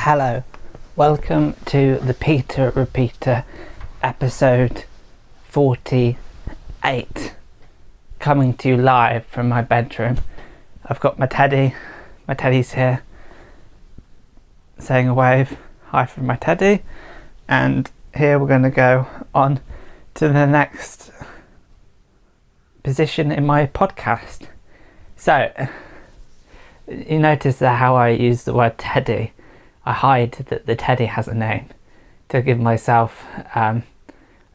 Hello, welcome to the Peter Repeater, episode 48, coming to you live from my bedroom. I've got my teddy's here, saying a wave, hi from my teddy, and here we're going to go on to the next position in my podcast. So, you notice how I use the word teddy. I hide that the teddy has a name to give myself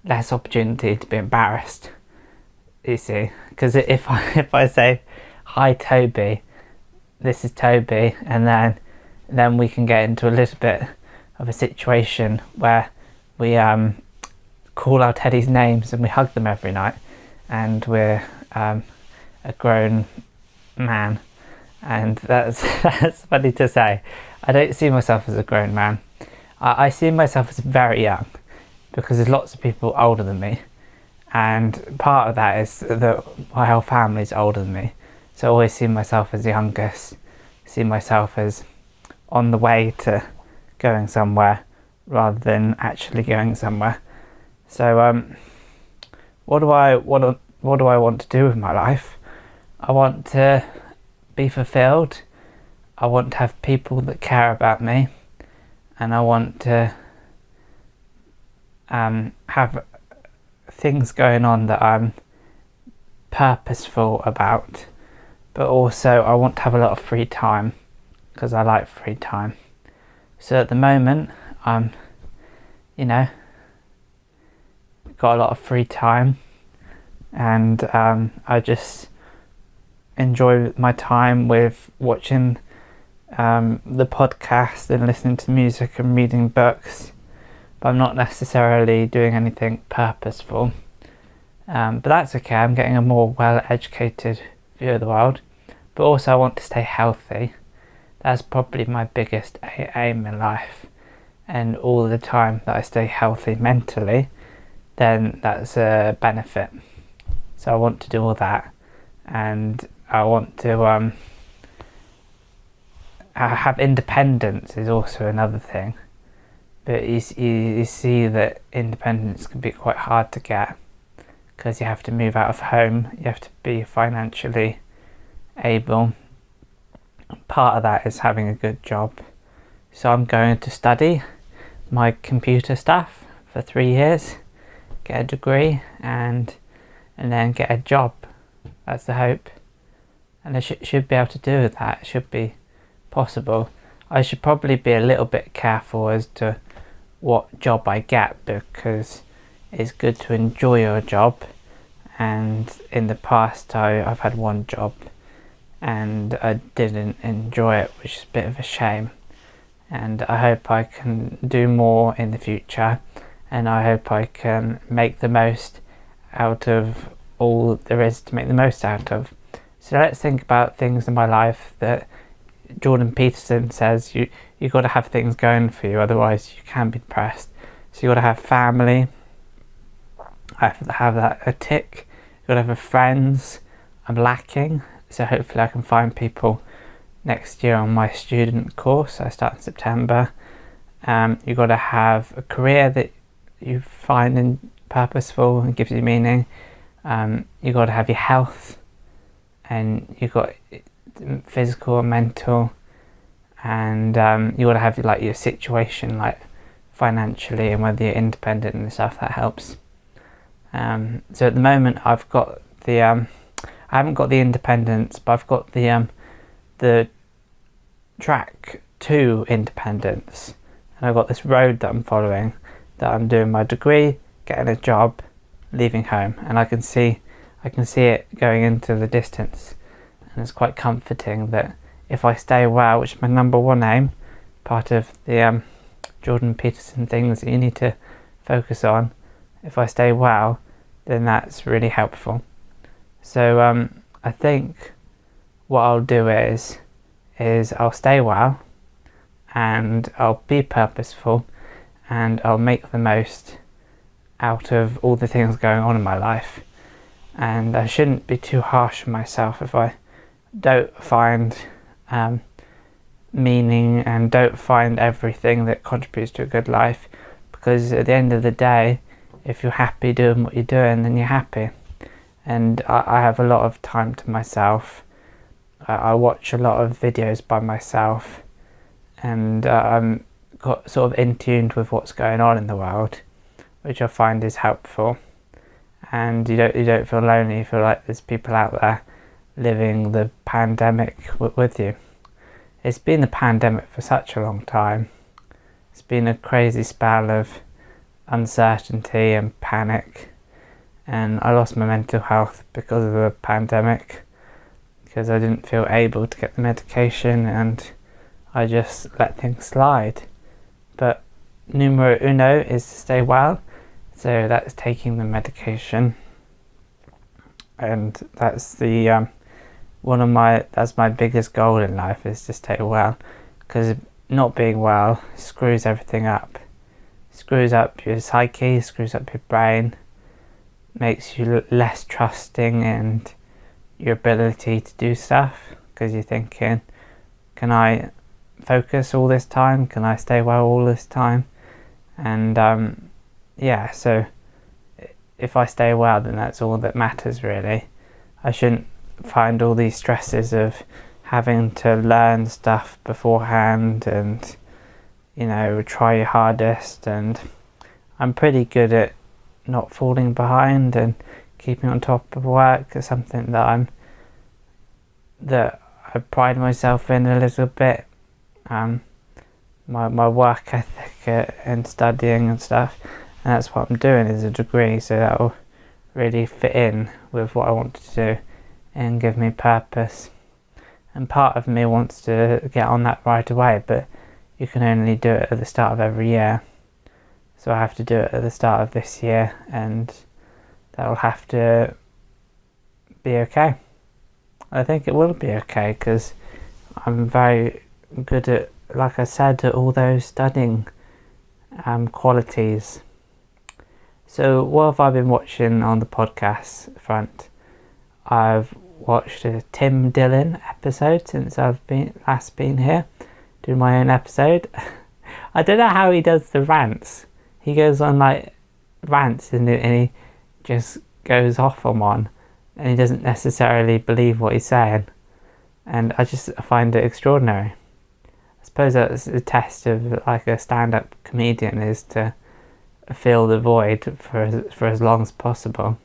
less opportunity to be embarrassed, you see, because if I say hi Toby, this is Toby, and then we can get into a little bit of a situation where we call our teddies names and we hug them every night, and we're a grown man, and that's funny to say. I don't see myself as a grown man. I see myself as very young, because there's lots of people older than me, and part of that is that my whole family's older than me, so I always see myself as the youngest, see myself as on the way to going somewhere rather than actually going somewhere. So what do I want to do with my life? I want to be fulfilled. I want to have people that care about me, and I want to have things going on that I'm purposeful about, but also I want to have a lot of free time, because I like free time. So at the moment I'm got a lot of free time, and I just enjoy my time with watching the podcast and listening to music and reading books, but I'm not necessarily doing anything purposeful, but that's okay. I'm getting a more well-educated view of the world, but also I want to stay healthy. That's probably my biggest aim in life, and all the time that I stay healthy mentally, then that's a benefit. So I want to do all that, and I want to have independence is also another thing, but you see that independence can be quite hard to get, because you have to move out of home, you have to be financially able. Part of that is having a good job, so I'm going to study my computer stuff for 3 years, get a degree, and then get a job. That's the hope, and I should be able to do that. It should be possible. I should probably be a little bit careful as to what job I get, because it's good to enjoy your job, and in the past I've had one job and I didn't enjoy it, which is a bit of a shame, and I hope I can do more in the future, and I hope I can make the most out of all there is to make the most out of. So let's think about things in my life that Jordan Peterson says you got to have things going for you, otherwise you can be depressed. So you got to have family. I have to have that a tick. You got to have friends. I'm lacking, so hopefully I can find people next year on my student course. I start in September. You got to have a career that you find purposeful and gives you meaning. You got to have your health, and you got physical and mental, and you got to have like your situation, like financially, and whether you're independent and stuff, that helps. So at the moment I've got the I haven't got the independence, but I've got the track to independence, and I've got this road that I'm following, that I'm doing my degree, getting a job, leaving home, and I can see it going into the distance. And it's quite comforting that if I stay well, which is my number one aim, part of the Jordan Peterson things that you need to focus on, if I stay well, then that's really helpful. So I think what I'll do is I'll stay well, and I'll be purposeful, and I'll make the most out of all the things going on in my life. And I shouldn't be too harsh on myself if I don't find meaning and don't find everything that contributes to a good life, because at the end of the day, if you're happy doing what you're doing, then you're happy. And I have a lot of time to myself. I watch a lot of videos by myself, and I'm got sort of in tune with what's going on in the world, which I find is helpful. And you don't feel lonely. You feel like there's people out there living the pandemic with you. It's been the pandemic for such a long time. It's been a crazy spell of uncertainty and panic, and I lost my mental health because of the pandemic, because I didn't feel able to get the medication and I just let things slide. But numero uno is to stay well, so that's taking the medication, and that's the that's my biggest goal in life, is to stay well, because not being well screws everything up. Screws up your psyche, screws up your brain, makes you less trusting in your ability to do stuff, because you're thinking, can I focus all this time? Can I stay well all this time? And so if I stay well, then that's all that matters, really. I shouldn't find all these stresses of having to learn stuff beforehand and, try your hardest. And I'm pretty good at not falling behind and keeping on top of work. Is something that I pride myself in a little bit. My work ethic and studying and stuff, and that's what I'm doing as a degree, so that'll really fit in with what I want to do and give me purpose. And part of me wants to get on that right away, but you can only do it at the start of every year. So I have to do it at the start of this year, and that'll have to be okay. I think it will be okay, because I'm very good at, like I said, at all those studying qualities. So what have I been watching on the podcast front? I've watched a Tim Dillon episode since I've been here, doing my own episode. I don't know how he does the rants. He goes on like rants and he just goes off on one, and he doesn't necessarily believe what he's saying, and I just find it extraordinary. I suppose that's a test of like a stand-up comedian, is to fill the void for as long as possible.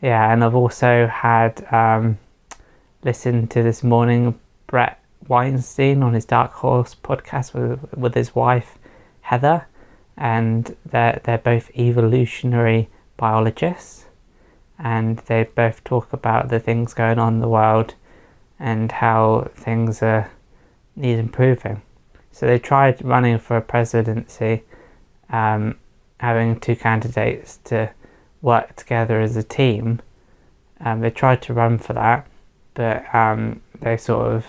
Yeah, and I've also had listened to this morning Brett Weinstein on his Dark Horse podcast with his wife Heather, and they're both evolutionary biologists, and they both talk about the things going on in the world and how things need improving. So they tried running for a presidency, having two candidates to work together as a team. They tried to run for that, but they sort of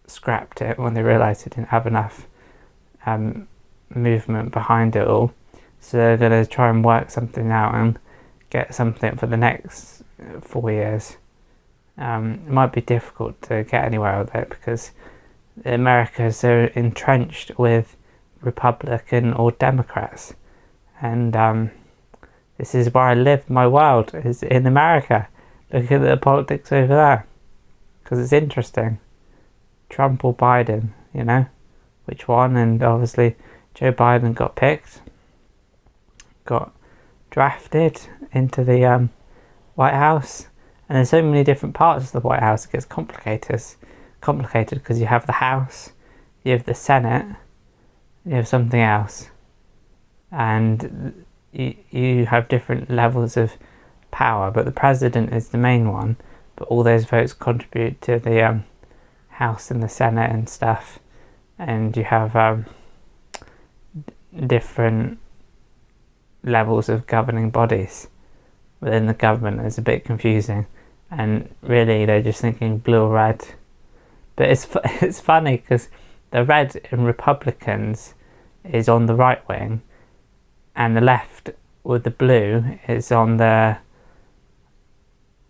scrapped it when they realised they didn't have enough movement behind it all. So they're going to try and work something out and get something for the next 4 years. It might be difficult to get anywhere with it, because America is so entrenched with Republican or Democrats, and this is where I live. My world is in America. Look at the politics over there, because it's interesting. Trump or Biden, which one? And obviously Joe Biden got picked, got drafted into the White House, and there's so many different parts of the White House. It gets complicated because you have the House, you have the Senate, you have something else, and you have different levels of power, but the president is the main one, but all those votes contribute to the House and the Senate and stuff, and you have different levels of governing bodies within the government. It's a bit confusing, and really they're just thinking blue or red. But it's funny, because the red in Republicans is on the right wing, and the left with the blue is on the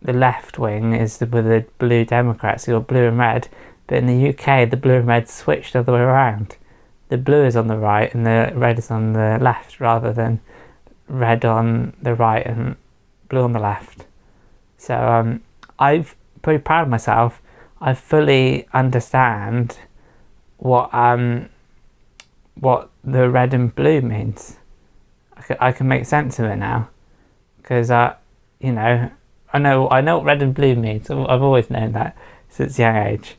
left wing is with the blue Democrats. So you're blue and red, But in the UK, the blue and red switched the other way around. The blue is on the right and the red is on the left, rather than red on the right and blue on the left. So I'm pretty proud of myself. I fully understand what the red and blue means. I can make sense of it now, because I know what red and blue means. I've always known that since a young age.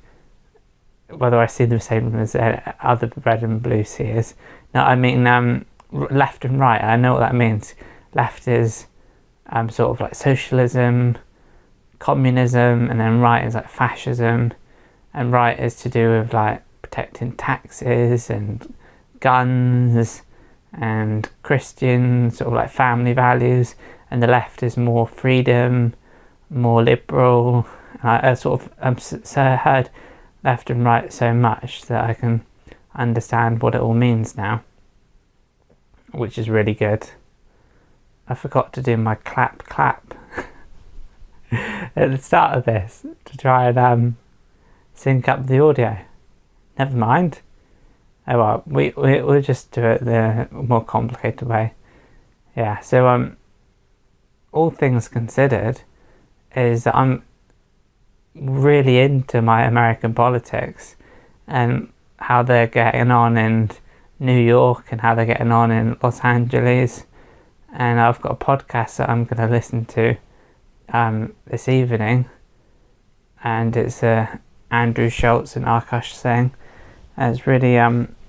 Whether I see the same as other red and blue seers. No, I mean left and right. I know what that means. Left is sort of like socialism, communism, and then right is like fascism, and right is to do with like protecting taxes and guns and Christian sort of like family values, and the left is more freedom, more liberal. I sort of so heard left and right so much that I can understand what it all means now, which is really good. I forgot to do my clap at the start of this to try and sync up the audio. Never mind. Oh well, we'll just do it the more complicated way. Yeah, so all things considered is that I'm really into my American politics and how they're getting on in New York and how they're getting on in Los Angeles. And I've got a podcast that I'm going to listen to this evening, and it's Andrew Schultz and Akash Singh, and it's really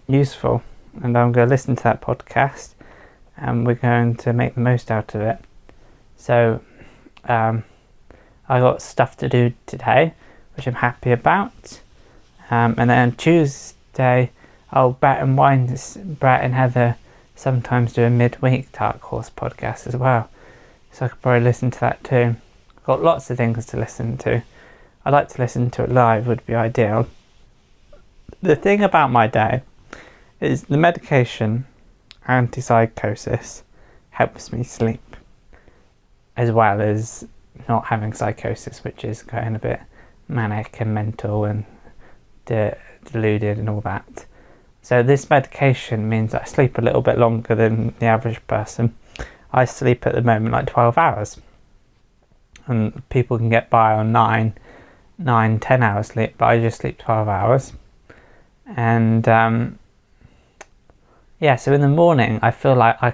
useful, and I'm going to listen to that podcast and we're going to make the most out of it. So I got stuff to do today, which I'm happy about. And then on Tuesday, Brett and Heather sometimes do a midweek Dark Horse podcast as well. So I could probably listen to that too. I've got lots of things to listen to. I'd like to listen to it live, would be ideal. The thing about my day is the medication, antipsychosis, helps me sleep, as well as not having psychosis, which is going a bit manic and mental and deluded and all that. So this medication means I sleep a little bit longer than the average person. I sleep at the moment like 12 hours, and people can get by on 10 hours sleep, but I just sleep 12 hours. And so in the morning I feel like I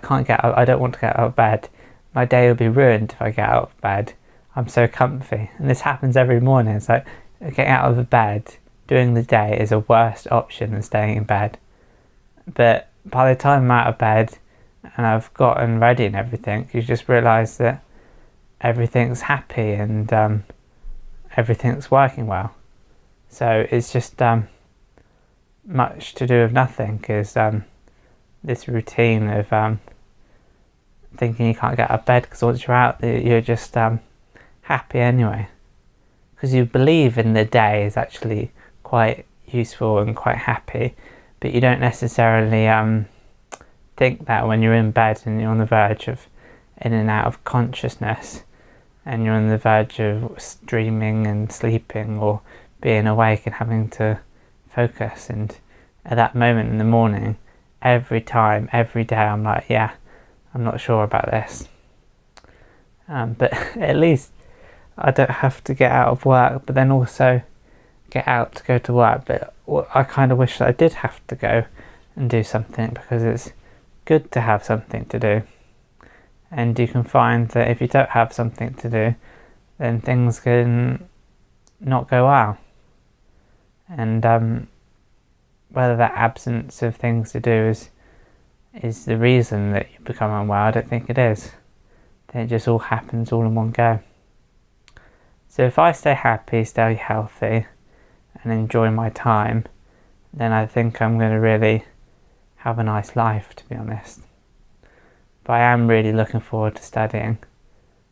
don't want to get out of bed. My day will be ruined if I get out of bed. I'm so comfy, and this happens every morning. It's like getting out of the bed during the day is a worse option than staying in bed. But by the time I'm out of bed and I've gotten ready and everything, you just realise that everything's happy and everything's working well. So it's just much to do with nothing, because this routine of thinking you can't get out of bed because once you're out, you're just happy anyway, because you believe in the day is actually quite useful and quite happy, but you don't necessarily think that when you're in bed and you're on the verge of in and out of consciousness, and you're on the verge of dreaming and sleeping or being awake and having to focus. And at that moment in the morning, every day, I'm like, yeah, I'm not sure about this. But at least I don't have to get out of work, but then also get out to go to work. But I kind of wish that I did have to go and do something, because it's good to have something to do. And you can find that if you don't have something to do, then things can not go well. And whether that absence of things to do is the reason that you become unwell, I don't think it is. Then it just all happens all in one go. So if I stay happy, stay healthy, and enjoy my time, then I think I'm going to really have a nice life, to be honest. But I am really looking forward to studying,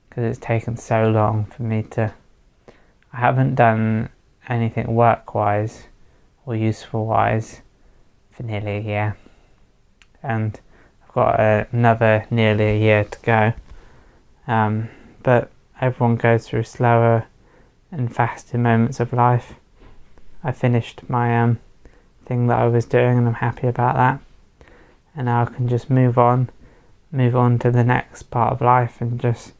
because it's taken so long for me to... I haven't done anything work-wise or useful-wise for nearly a year. And I've got another nearly a year to go. But everyone goes through slower and faster moments of life. I finished my thing that I was doing, and I'm happy about that. And now I can just move on to the next part of life and just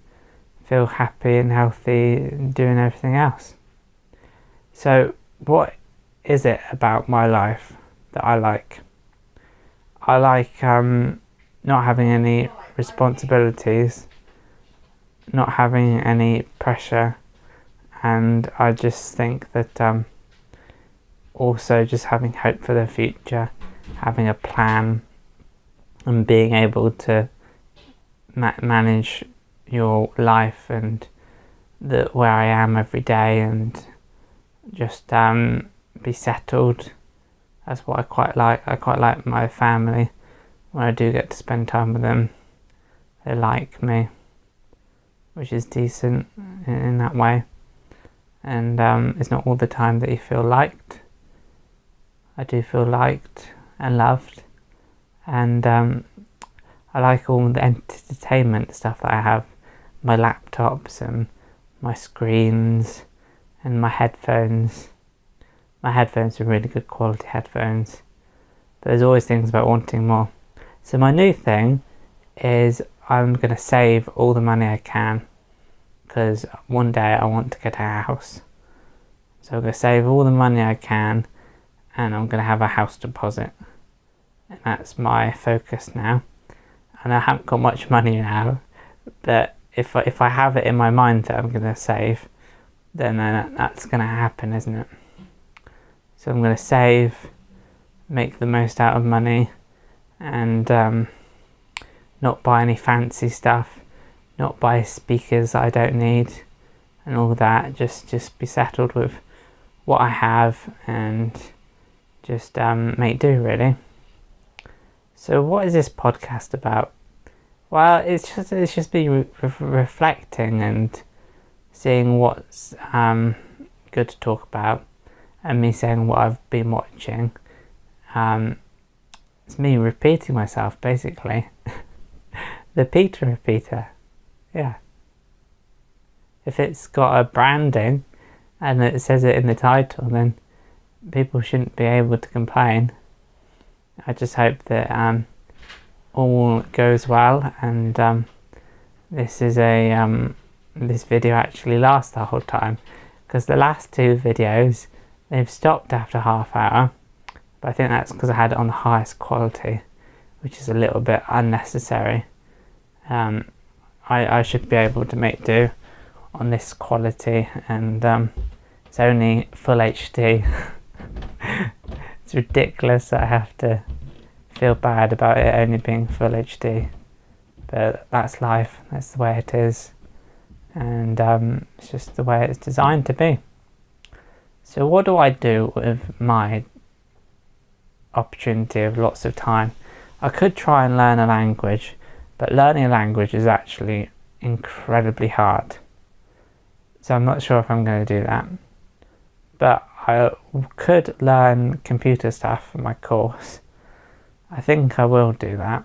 feel happy and healthy doing everything else. So what is it about my life that I like? I like not having any responsibilities, not having any pressure, and I just think that also just having hope for the future, having a plan, and being able to manage your life and where I am every day, and just be settled. That's what I quite like. I quite like my family. When I do get to spend time with them, they like me, which is decent in that way. And it's not all the time that you feel liked. I do feel liked and loved, and I like all the entertainment stuff that I have, my laptops and my screens and my headphones. My headphones are really good quality headphones, but there's always things about wanting more. So my new thing is I'm going to save all the money I can, because one day I want to get a house. So I'm going to save all the money I can, and I'm going to have a house deposit. And that's my focus now. And I haven't got much money now, but if I have it in my mind that I'm going to save, then that's going to happen, isn't it? So I'm going to save, make the most out of money, and not buy any fancy stuff, not buy speakers I don't need, and all that. Just be settled with what I have, and just make do, really. So what is this podcast about? Well, it's just me reflecting and seeing what's good to talk about, and me saying what I've been watching. It's me repeating myself, basically. The Peter Repeater. Yeah. If it's got a branding and it says it in the title, then people shouldn't be able to complain. I just hope that all goes well, and this video actually lasts the whole time, because the last two videos, they've stopped after half hour, but I think that's because I had it on the highest quality, which is a little bit unnecessary. I should be able to make do on this quality, and it's only full HD. It's ridiculous that I have to feel bad about it only being full HD, but that's life, that's the way it is, and it's just the way it's designed to be. So what do I do with my opportunity of lots of time? I could try and learn a language, but learning a language is actually incredibly hard, so I'm not sure if I'm going to do that. But I could learn computer stuff for my course. I think I will do that,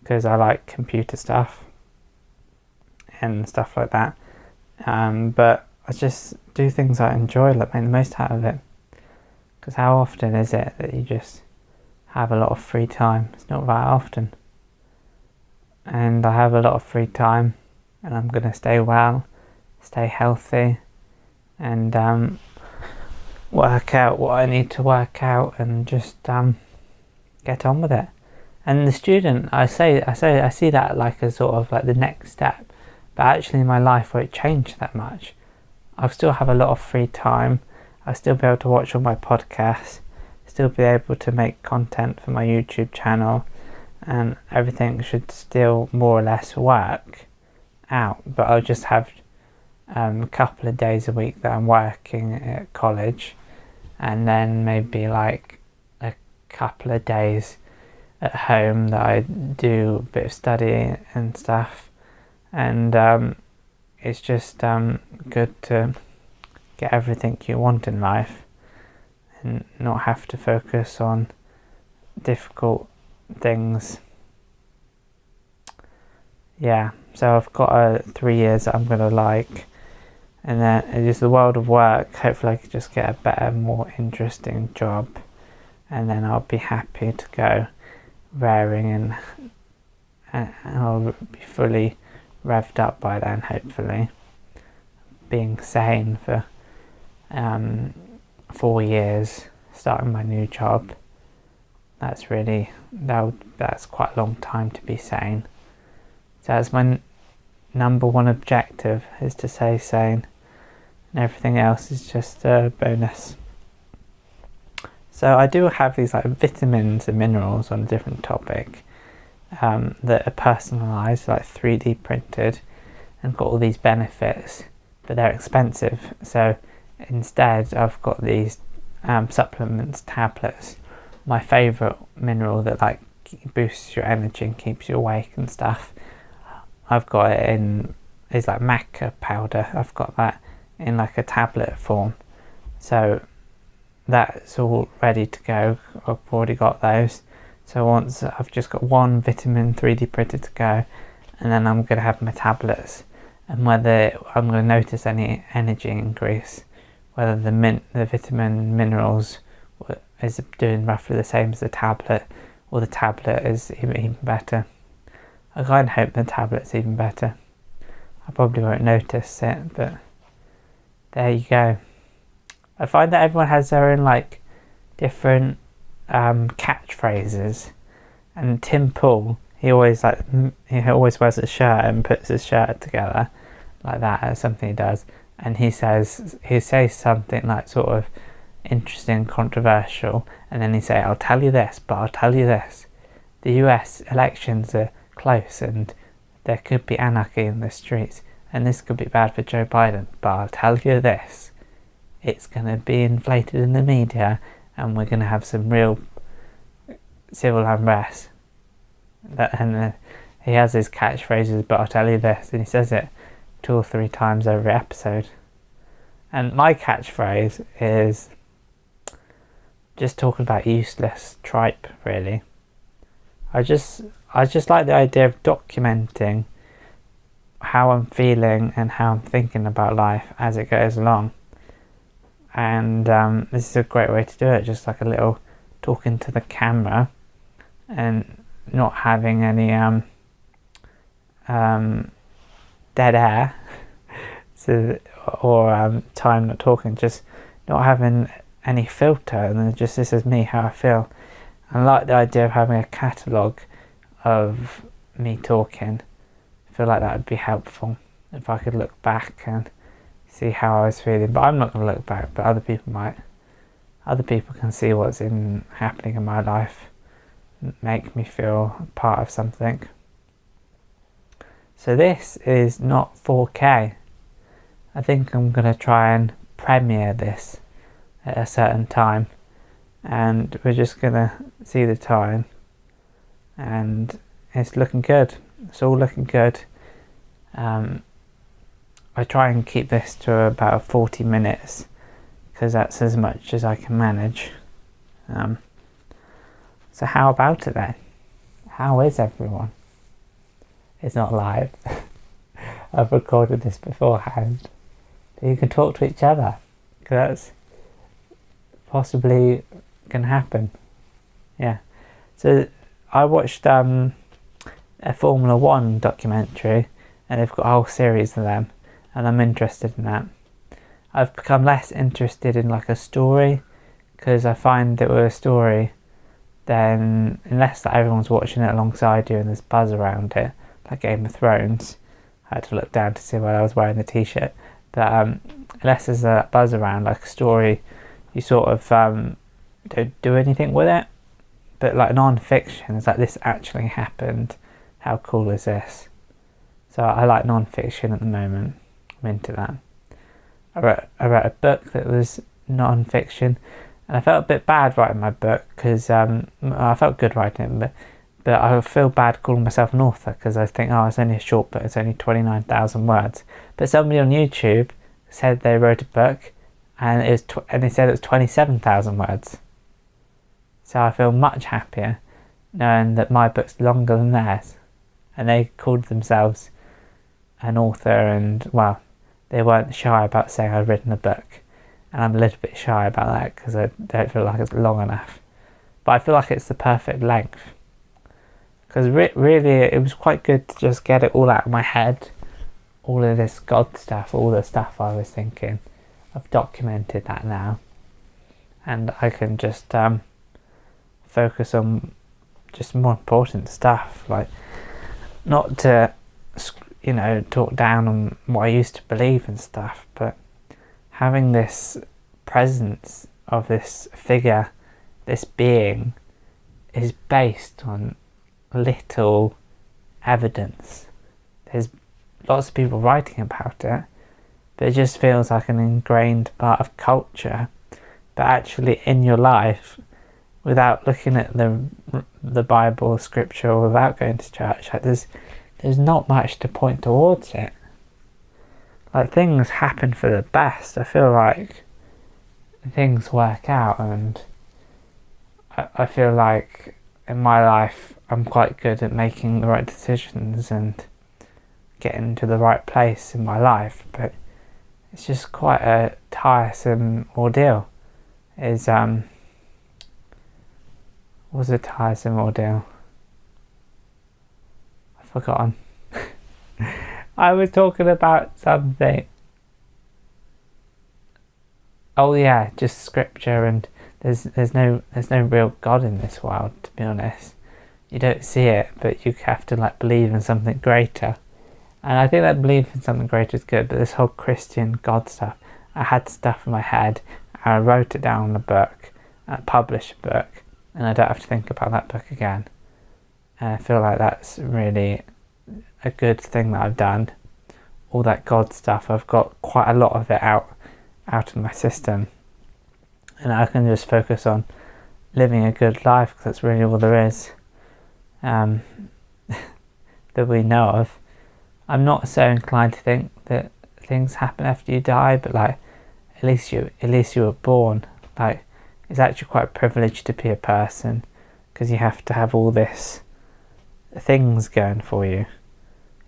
because I like computer stuff and stuff like that. But I just do things I enjoy, like make the most out of it. Because how often is it that you just have a lot of free time? It's not that often. And I have a lot of free time, and I'm going to stay well, stay healthy, and work out what I need to work out, and just get on with it. And the student, I see that like a sort of like the next step, but actually in my life won't change that much. I'll still have a lot of free time. I'll still be able to watch all my podcasts, still be able to make content for my YouTube channel, and everything should still more or less work out. But I'll just have a couple of days a week that I'm working at college, and then maybe like a couple of days at home that I do a bit of study and stuff, and it's just good to get everything you want in life and not have to focus on difficult things. Yeah, so I've got 3 years that I'm going to like, And then it's just the world of work. Hopefully I could just get a better, more interesting job, and then I'll be happy to go raring, and I'll be fully revved up by then, hopefully. Being sane for 4 years, starting my new job. That's quite a long time to be sane. So that's my number one objective, is to stay sane, and everything else is just a bonus. So I do have these like vitamins and minerals on a different topic that are personalised, like 3D printed, and got all these benefits, but they're expensive. So instead I've got these supplements, tablets. My favourite mineral that like boosts your energy and keeps you awake and stuff, I've got it in, it's like maca powder. I've got that in like a tablet form, so that's all ready to go. I've already got those, so once I've just got one vitamin 3D printed to go, and then I'm going to have my tablets, and whether I'm going to notice any energy increase, whether the vitamin minerals is doing roughly the same as the tablet, or the tablet is even better. I kind of hope the tablet's even better. I probably won't notice it, but there you go. I find that everyone has their own like different catchphrases, and Tim Pool, he always wears a shirt and puts his shirt together like that. That's something he does, and he says something like sort of interesting, controversial, and then he say, "I'll tell you this, but I'll tell you this. The US elections are close and there could be anarchy in the streets, and this could be bad for Joe Biden, but I'll tell you this, it's going to be inflated in the media and we're going to have some real civil unrest." And he has his catchphrases, "but I'll tell you this," and he says it 2 or 3 times every episode. And my catchphrase is just talking about useless tripe, really. I just like the idea of documenting how I'm feeling and how I'm thinking about life as it goes along. And this is a great way to do it, just like a little talking to the camera and not having any dead air or time not talking, just not having any filter, and then just this is me, how I feel. I like the idea of having a catalogue of me talking. I feel like that would be helpful if I could look back and see how I was feeling. But I'm not going to look back, but other people might. Other people can see what's happening in my life, make me feel part of something. So this is not 4K. I think I'm going to try and premiere this at a certain time, and we're just going to see the time, and it's looking good. It's all looking good. I try and keep this to about 40 minutes because that's as much as I can manage. So how about it then? How is everyone? It's not live. I've recorded this beforehand. But you can talk to each other, because that's possibly can happen. Yeah. So I watched a Formula 1 documentary, and they've got a whole series of them, and I'm interested in that. I've become less interested in like a story, because I find that with a story, then unless that everyone's watching it alongside you and there's buzz around it, like Game of Thrones, I had to look down to see whether I was wearing the t-shirt, but unless there's a buzz around, like a story, you sort of don't do anything with it. But like non-fiction, it's like, this actually happened, how cool is this? So I like non-fiction at the moment. I'm into that. I wrote a book that was non-fiction, and I felt a bit bad writing my book because I felt good writing it, but I feel bad calling myself an author because I think, oh, it's only a short book, it's only 29,000 words. But somebody on YouTube said they wrote a book and they said it was 27,000 words. So I feel much happier knowing that my book's longer than theirs, and they called themselves an author, and well, they weren't shy about saying I'd written a book. And I'm a little bit shy about that because I don't feel like it's long enough. But I feel like it's the perfect length. Because really it was quite good to just get it all out of my head. All of this God stuff, all the stuff I was thinking. I've documented that now. And I can just focus on just more important stuff. Like, not to, talk down on what I used to believe and stuff, but having this presence of this figure, this being, is based on little evidence. There's lots of people writing about it, but it just feels like an ingrained part of culture. But actually in your life, without looking at the Bible, scripture, or without going to church, like there's not much to point towards it. Like, things happen for the best. I feel like things work out, and I feel like in my life I'm quite good at making the right decisions and getting to the right place in my life, but it's just quite a tiresome ordeal. Was a tiresome ordeal. I've forgotten. I was talking about something. Oh yeah, just scripture, and there's no real God in this world, to be honest. You don't see it, but you have to believe in something greater. And I think that belief in something greater is good, but this whole Christian God stuff, I had stuff in my head, and I wrote it down in a book, and I published a book, and I don't have to think about that book again. And I feel like that's really a good thing that I've done. All that God stuff, I've got quite a lot of it out of my system, and I can just focus on living a good life, because that's really all there is that we know of. I'm not so inclined to think that things happen after you die, but at least you were born. It's actually quite a privilege to be a person, because you have to have all this things going for you.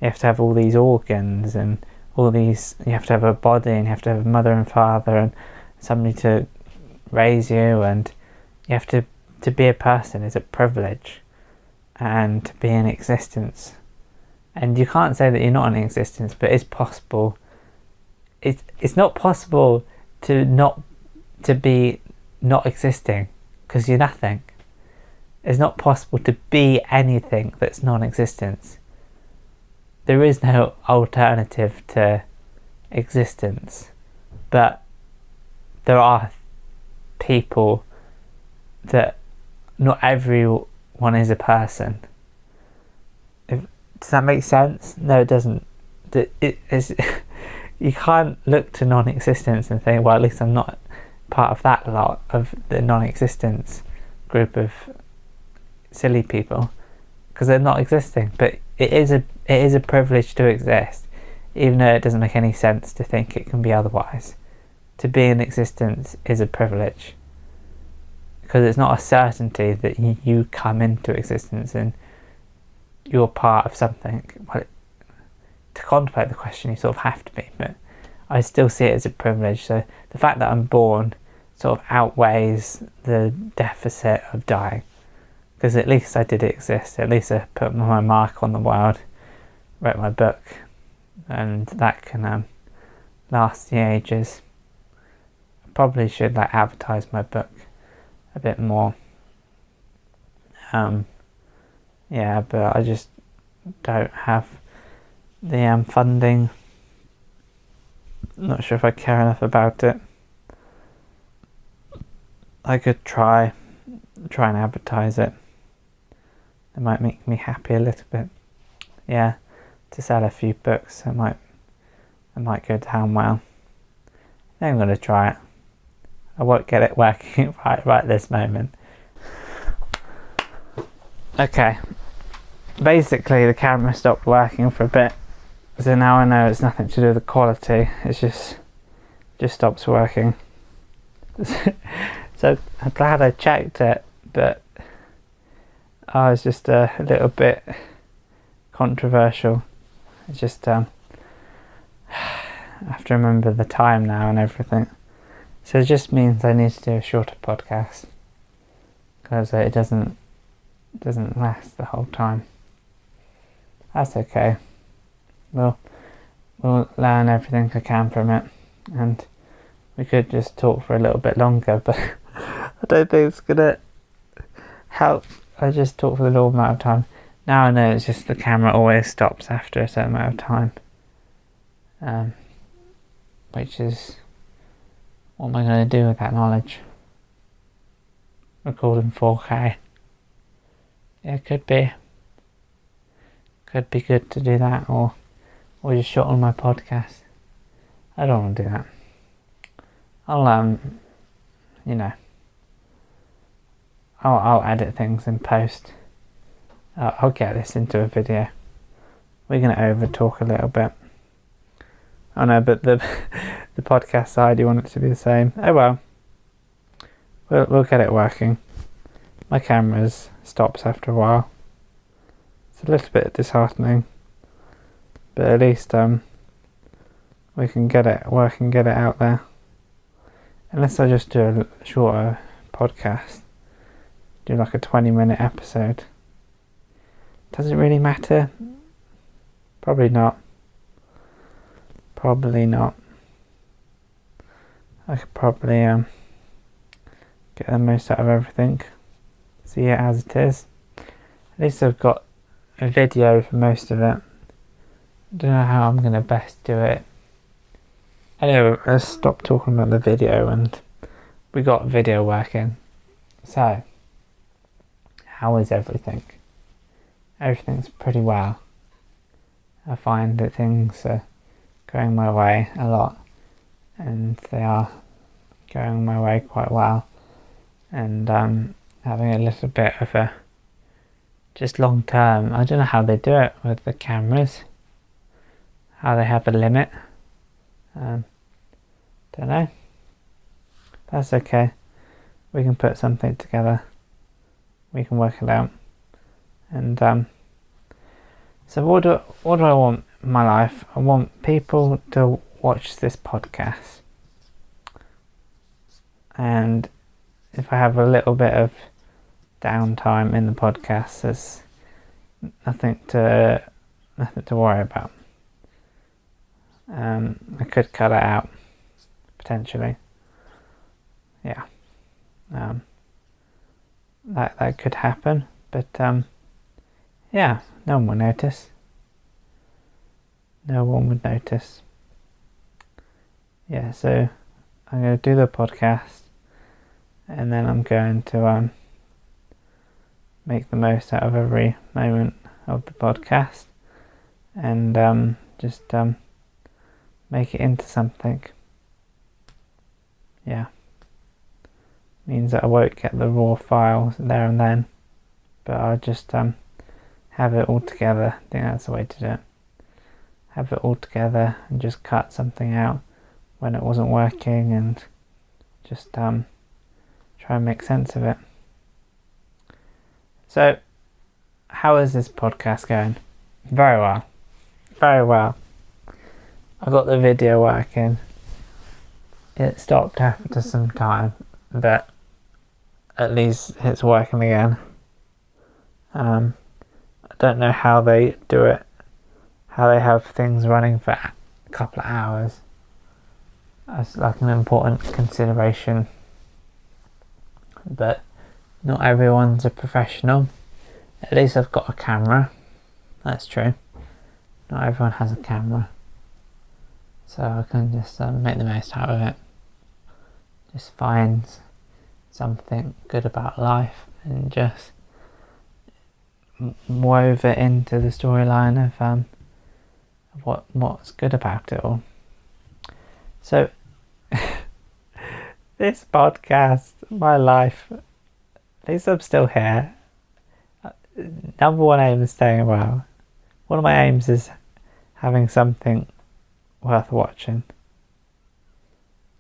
You have to have all these organs and all these. You have to have a body, and you have to have a mother and father and somebody to raise you, and you have to be a person is a privilege, and to be in existence. And you can't say that you're not in existence, but it's possible. It's not possible to be not existing, because you're nothing. It's not possible to be anything that's non-existence. There is no alternative to existence, but there are people that not everyone is a person. Does that make sense? No, it doesn't. You can't look to non-existence and think, well, at least I'm not part of that lot of the non-existence group of silly people, because they're not existing. But it is a privilege to exist, even though it doesn't make any sense to think it can be otherwise. To be in existence is a privilege, because it's not a certainty that you come into existence and you're part of something. Well, to contemplate the question, you sort of have to be, but I still see it as a privilege. So the fact that I'm born sort of outweighs the deficit of dying, because at least I did exist. At least I put my mark on the world, wrote my book, and that can last the ages. I probably should advertise my book a bit more. Yeah, but I just don't have the funding. Not sure if I care enough about it. I could try and advertise it. It might make me happy a little bit. Yeah, to sell a few books, it might go down well. I think I'm going to try it. I won't get it working right this moment. Okay. Basically, the camera stopped working for a bit, so now I know it's nothing to do with the quality. It's just stops working. So I'm glad I checked it, but I was just a little bit controversial. It's just I have to remember the time now and everything. So it just means I need to do a shorter podcast because it doesn't last the whole time. That's okay. We'll learn everything I can from it, and we could just talk for a little bit longer, but I don't think it's gonna help. I just talk for the normal amount of time. Now I know it's just the camera always stops after a certain amount of time. Which is, what am I going to do with that knowledge? Recording 4K. Yeah, could be. Could be good to do that, or just shorten my podcast. I don't want to do that. I'll I'll edit things in post. I'll get this into a video. We're going to over talk a little bit. Oh no, but the podcast side, you want it to be the same. Oh well. We'll get it working. My camera stops after a while. It's a little bit disheartening, but at least we can get it working, get it out there. Unless I just do a shorter podcast, do like a 20-minute episode. Does it really matter? Probably not. I could probably get the most out of everything. See it as it is. At least I've got a video for most of it. I don't know how I'm going to best do it. Anyway, let's stop talking about the video, and we got video working. So, how is everything? Everything's pretty well. I find that things are going my way a lot, and they are going my way quite well, and having a little bit of a just long term. I don't know how they do it with the cameras, how they have a limit. Don't know. That's okay. We can put something together. We can work it out. And so what do I want in my life? I want people to watch this podcast, and if I have a little bit of downtime in the podcast, there's nothing to worry about. I could cut it out potentially. Yeah. That could happen, but yeah, no one would notice. No one would notice. Yeah, so I'm going to do the podcast, and then I'm going to make the most out of every moment of the podcast, and just make it into something. Yeah. Means that I won't get the raw files there and then, but I'll just have it all together. I think that's the way to do it. Have it all together and just cut something out when it wasn't working, and just try and make sense of it. So, how is this podcast going? Very well. Very well. I got the video working. It stopped after some time, but at least it's working again. I don't know how they do it, how they have things running for a couple of hours. That's like an important consideration. But not everyone's a professional. At least I've got a camera. That's true. Not everyone has a camera. So I can just make the most out of it. Just find something good about life and just wove it into the storyline of what's good about it all. So this podcast, my life, at least I'm still here. Number one aim is staying well. One of my aims is having something worth watching.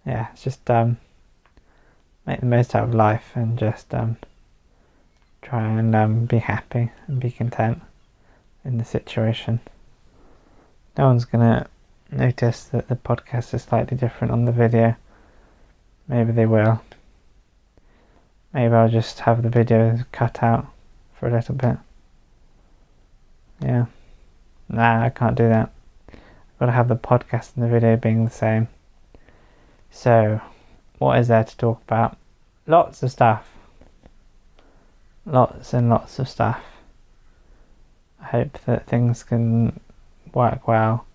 Yeah, it's just make the most out of life, and just try and be happy and be content in the situation. No one's gonna notice that the podcast is slightly different on the video. Maybe they will. Maybe I'll just have the video cut out for a little bit. Yeah. Nah, I can't do that. I've got to have the podcast and the video being the same. So, what is there to talk about? Lots of stuff. Lots and lots of stuff. I hope that things can work well.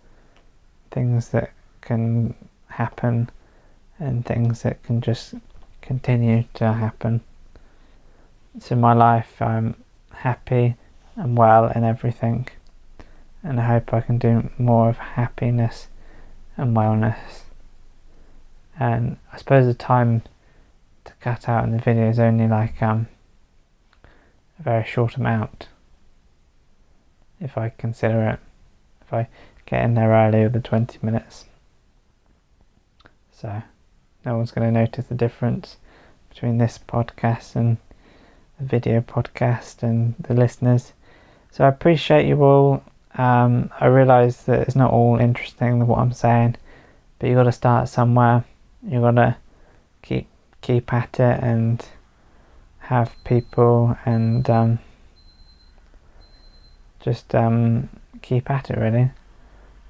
Things that can happen and things that can just continue to happen. So in my life I'm happy and well in everything, and I hope I can do more of happiness and wellness. And I suppose the time to cut out in the video is only like a very short amount, if I consider it, if I get in there early with the 20 minutes. So no one's going to notice the difference between this podcast and the video podcast and the listeners. So I appreciate you all. I realise that it's not all interesting what I'm saying, but you got to start somewhere. You got to keep at it and have people and just keep at it, really.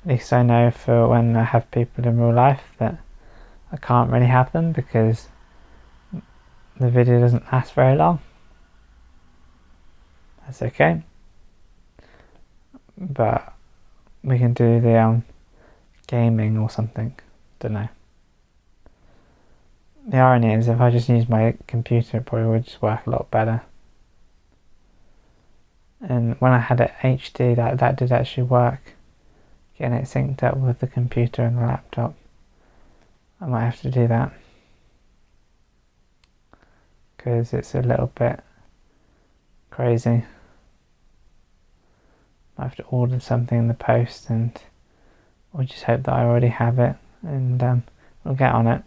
At least I know for when I have people in real life that I can't really have them because the video doesn't last very long. That's okay. But we can do the gaming or something. Don't know. The irony is, if I just use my computer, it probably would just work a lot better. And when I had it HD, that did actually work. Getting it synced up with the computer and the laptop. I might have to do that. Because it's a little bit crazy. I have to order something in the post, and we'll just hope that I already have it, and we'll get on it.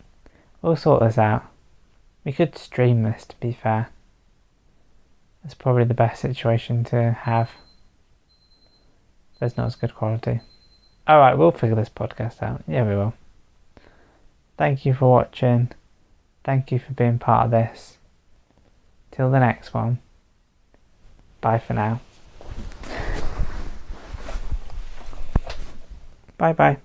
We'll sort this out. We could stream this, to be fair. It's probably the best situation to have. But it's not as good quality. Alright, we'll figure this podcast out. Yeah, we will. Thank you for watching. Thank you for being part of this. Till the next one. Bye for now. Bye bye.